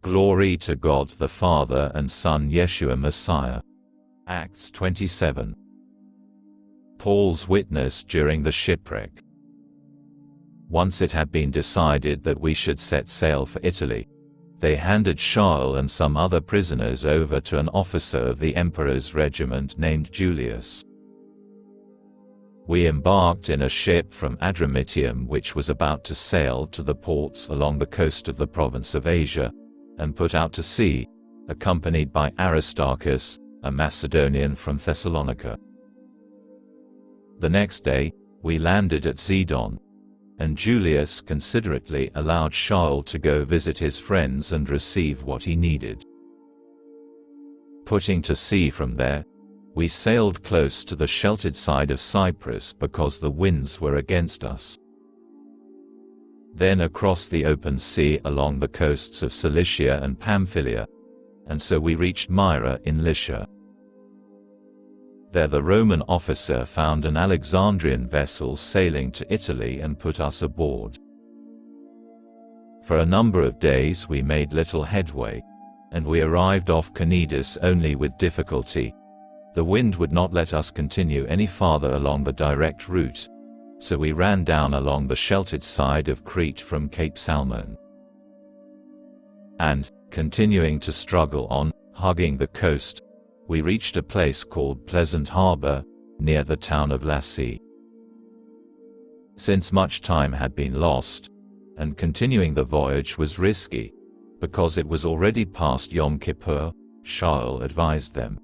Glory to God the Father and Son Yeshua Messiah. Acts 27. Paul's witness during the shipwreck. Once it had been decided that we should set sail for Italy, they handed Shaul and some other prisoners over to an officer of the emperor's regiment named Julius. We embarked in a ship from Adramyttium which was about to sail to the ports along the coast of the province of Asia, and put out to sea, accompanied by Aristarchus, a Macedonian from Thessalonica. The next day, we landed at Zidon, and Julius considerately allowed Shaul to go visit his friends and receive what he needed. Putting to sea from there, we sailed close to the sheltered side of Cyprus because the winds were against us. Then across the open sea along the coasts of Cilicia and Pamphylia, and so we reached Myra in Lycia. There the Roman officer found an Alexandrian vessel sailing to Italy and put us aboard. For a number of days we made little headway, and we arrived off Cnidus only with difficulty. The wind would not let us continue any farther along the direct route, so we ran down along the sheltered side of Crete from Cape Salmon. And, continuing to struggle on, hugging the coast, we reached a place called Pleasant Harbor, near the town of Lassi. Since much time had been lost, and continuing the voyage was risky, because it was already past Yom Kippur, Shaul advised them.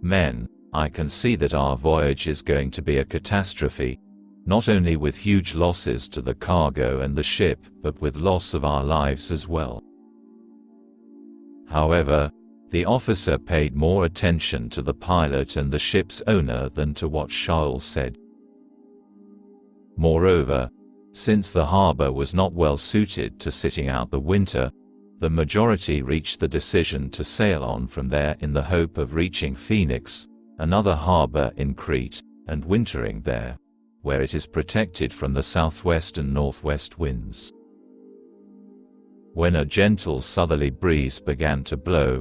Men, I can see that our voyage is going to be a catastrophe, not only with huge losses to the cargo and the ship, but with loss of our lives as well. However, the officer paid more attention to the pilot and the ship's owner than to what Shaul said. Moreover, since the harbor was not well suited to sitting out the winter, the majority reached the decision to sail on from there in the hope of reaching Phoenix, another harbor in Crete, and wintering there, where it is protected from the southwest and northwest winds. When a gentle southerly breeze began to blow,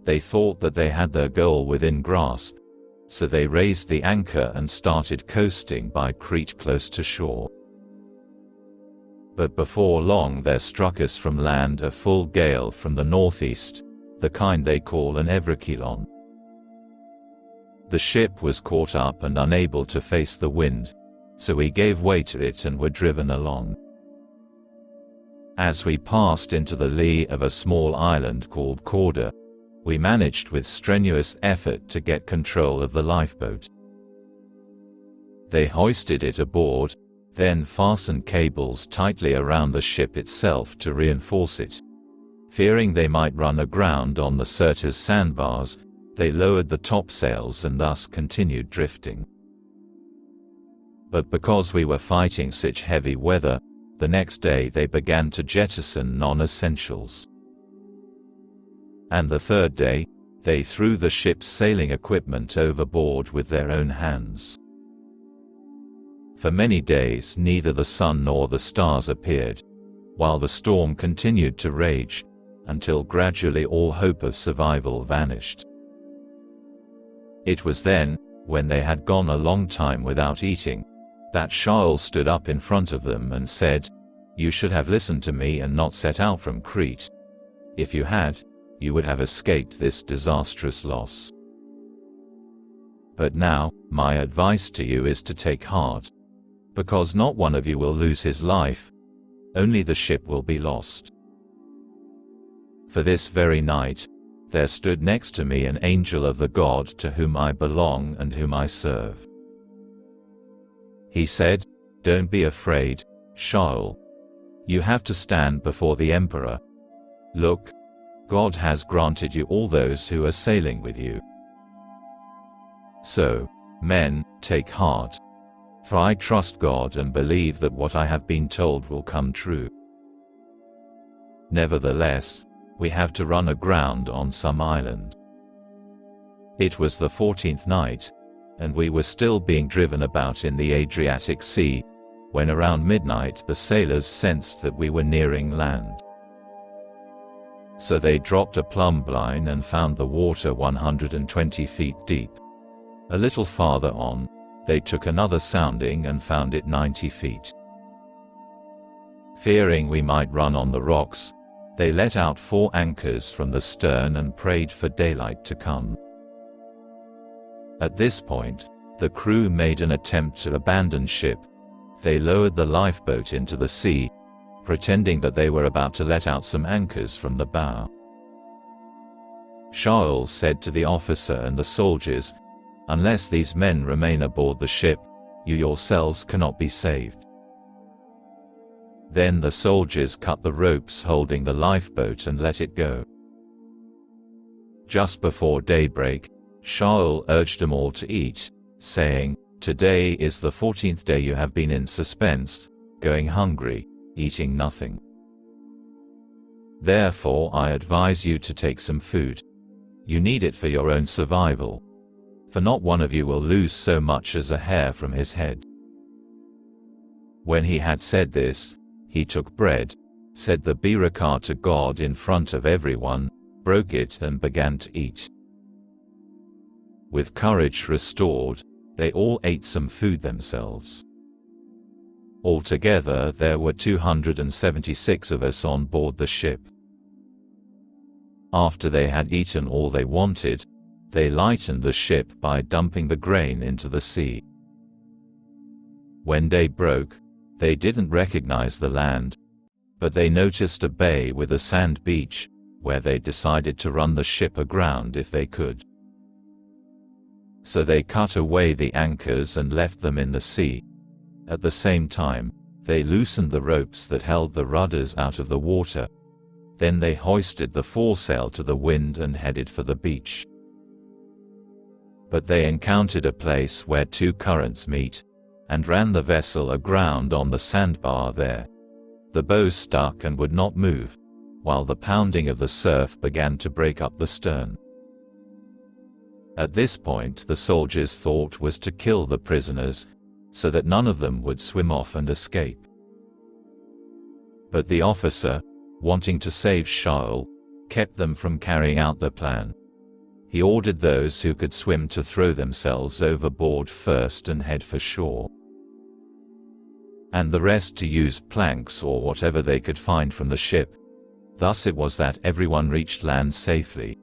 they thought that they had their goal within grasp, so they raised the anchor and started coasting by Crete close to shore. But before long there struck us from land a full gale from the northeast, the kind they call an evrakilon. The ship was caught up and unable to face the wind, so we gave way to it and were driven along. As we passed into the lee of a small island called Corda, we managed with strenuous effort to get control of the lifeboat. They hoisted it aboard, then fastened cables tightly around the ship itself to reinforce it. Fearing they might run aground on the Sirtis sandbars, they lowered the topsails and thus continued drifting. But because we were fighting such heavy weather, the next day they began to jettison non-essentials. And the third day, they threw the ship's sailing equipment overboard with their own hands. For many days neither the sun nor the stars appeared, while the storm continued to rage, until gradually all hope of survival vanished. It was then, when they had gone a long time without eating, that Shaul stood up in front of them and said, "You should have listened to me and not set out from Crete. If you had, you would have escaped this disastrous loss. But now, my advice to you is to take heart, because not one of you will lose his life, only the ship will be lost." For this very night, there stood next to me an angel of the God to whom I belong and whom I serve. He said, "Don't be afraid, Shaul. You have to stand before the emperor. Look, God has granted you all those who are sailing with you. So, men, take heart. For I trust God and believe that what I have been told will come true. Nevertheless, we have to run aground on some island." It was the 14th night, and we were still being driven about in the Adriatic Sea, when around midnight the sailors sensed that we were nearing land. So they dropped a plumb line and found the water 120 feet deep. A little farther on, they took another sounding and found it 90 feet. Fearing we might run on the rocks, they let out 4 anchors from the stern and prayed for daylight to come. At this point, the crew made an attempt to abandon ship. They lowered the lifeboat into the sea, pretending that they were about to let out some anchors from the bow. Shaul said to the officer and the soldiers, "Unless these men remain aboard the ship, you yourselves cannot be saved." Then the soldiers cut the ropes holding the lifeboat and let it go. Just before daybreak, Shaul urged them all to eat, saying, "Today is the 14th day you have been in suspense, going hungry, eating nothing. Therefore I advise you to take some food. You need it for your own survival. For not one of you will lose so much as a hair from his head." When he had said this, he took bread, said the Barakah to God in front of everyone, broke it and began to eat. With courage restored, they all ate some food themselves. Altogether there were 276 of us on board the ship. After they had eaten all they wanted, they lightened the ship by dumping the grain into the sea. When day broke, they didn't recognize the land, but they noticed a bay with a sand beach, where they decided to run the ship aground if they could. So they cut away the anchors and left them in the sea. At the same time, they loosened the ropes that held the rudders out of the water. Then they hoisted the foresail to the wind and headed for the beach. But they encountered a place where 2 currents meet, and ran the vessel aground on the sandbar there. The bow stuck and would not move, while the pounding of the surf began to break up the stern. At this point the soldiers' thought was to kill the prisoners, so that none of them would swim off and escape. But the officer, wanting to save Shaul, kept them from carrying out their plan. He ordered those who could swim to throw themselves overboard first and head for shore, and the rest to use planks or whatever they could find from the ship. Thus it was that everyone reached land safely.